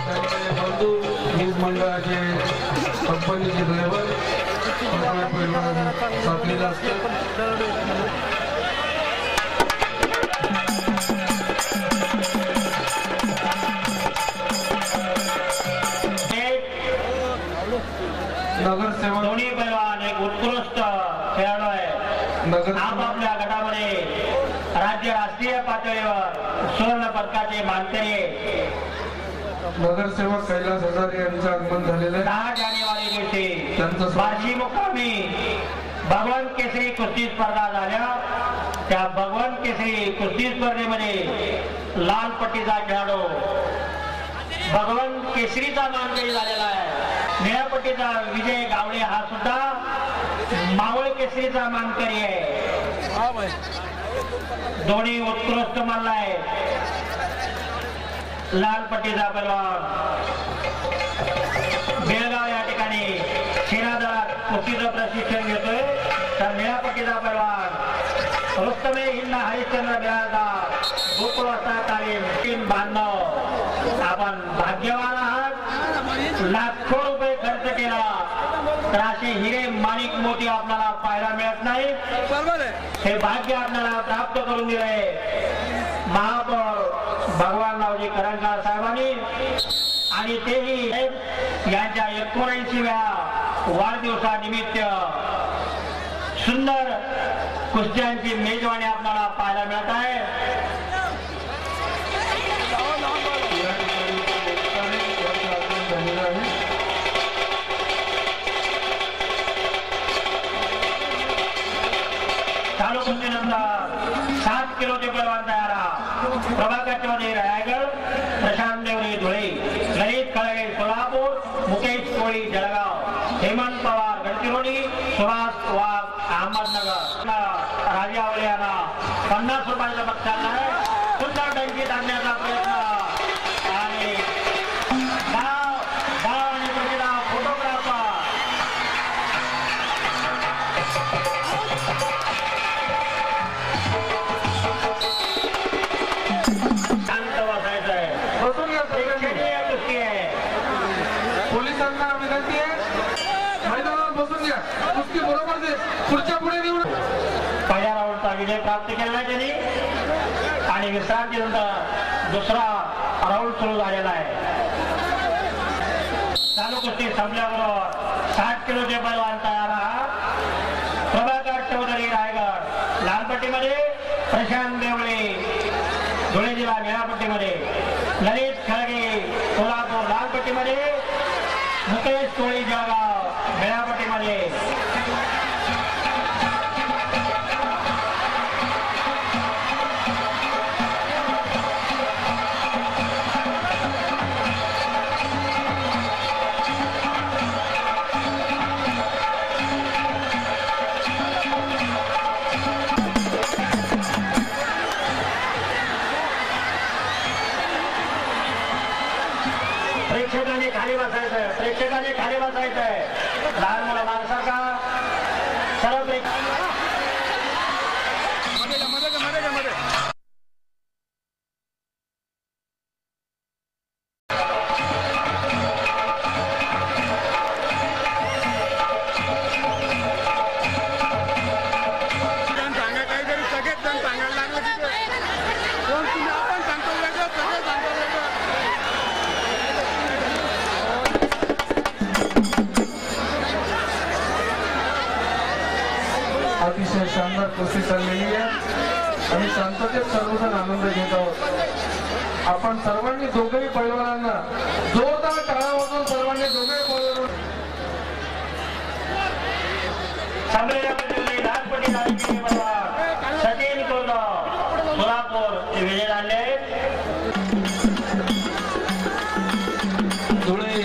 त्यांचे बंधू वीज मंडळाचे कंपनीचे ड्रायव्हर साथीला असतात. नगरसेवक दोन्ही पैलवान एक उत्कृष्ट खेळाडू आहे. आपापल्या गटामध्ये राज्य राष्ट्रीय पातळीवर सुवर्ण पदकाचे मानकरी आहे. नगरसेवक कैलास हजारे यांचं आगमन झालेलं आहे. 10 जानेवारी दिवशी बार्शी मुक्कामी भगवान केसरी कुस्ती स्पर्धा झाल्या. त्या भगवान केसरी कुस्ती स्पर्धेमध्ये लाल पट्टीचा खेळाडू भगवान केसरीचा मानकरी झालेला आहे. निळ्या पट्टीचा विजय गावडे हा सुद्धा मावळ केसरीचा मानकरी आहे. दोन्ही उत्कृष्ट मल्ल आहे. लाल पट्टीचा पैलवान बेळगाव या ठिकाणी सेनादलात कुस्तीचं प्रशिक्षण घेतोय. तर निळ्या पट्टीचा पैलवान रुस्तमे हिंद हरिश्चंद्र बिराजदार गोकुळवास्ता तालीम. बांधव आपण भाग्यवान आहात. लाखो रुपये खर्च केला तर असे हिरे माणिक मोती आपल्याला पाहायला मिळत नाही. हे भाग्य आपल्याला प्राप्त करून दिले महापौर भगवान रावजी करंजकर साहेबांनी. आणि तेही यांच्या 79व्या वाढदिवसानिमित्त सुंदर कुस्त्यांची मेजवानी आपल्याला पाहायला मिळत आहे. चालू कुस्तीनंतर 7 किलोचे पैलवान तयार. प्रभाकर मध्ये रायगड, प्रशांत देवरे धुळे, ललित खळगे सोलापूर, मुकेश कोळी जळगाव, हेमंत पवार गडचिरोली, सुभाष वाघ अहमदनगर. राजावले यांना 50 रुपयाचा बक्षीस आहे. सुंदर टंकीत आणण्याचा प्रयत्न आणि गाव आणि प्रतिभा फोटोग्राफर शांत बसायचं आहे. प्रेक्षणीय कुस्ती आहे. पोलिसांना विनंती आहे मैदानावर बसून घ्या. कुस्ती बरोबर दे. पुढच्या पुढे निवड. पहिल्या राऊंडचा विजय प्राप्त केला त्यांनी आणि विश्रांतीनंतर दुसरा राऊंड सुरू झालेला आहे. चालू कुस्ती संपल्याबरोबर 60 किलोचे पैलवान तयार आहात. प्रभाकर चौधरी रायगड लालपट्टीमध्ये, प्रशांत देवळे धुळे जिल्हा निळापट्टीमध्ये, ललित खळगे सोलापूर लालपट्टीमध्ये, मुकेश कोळी जळगाव निळापट्टीमध्ये. प्रेक्षकांनी खाली बसायचंय. प्रेक्षकांनी खाली बसायचंय. लहान मुलं माणसाचा सर्व अतिशय शानदार कुस्ती चाललेली आहे आणि शांततेत सर्वजण आनंद घेत आहोत. आपण सर्वांनी दोघेही पैलवानांना जोरदार टाळ्या वाजवून सर्वांनी दोघेही पैलवान सचिन कोलगाव सोलापूर विजय झाले.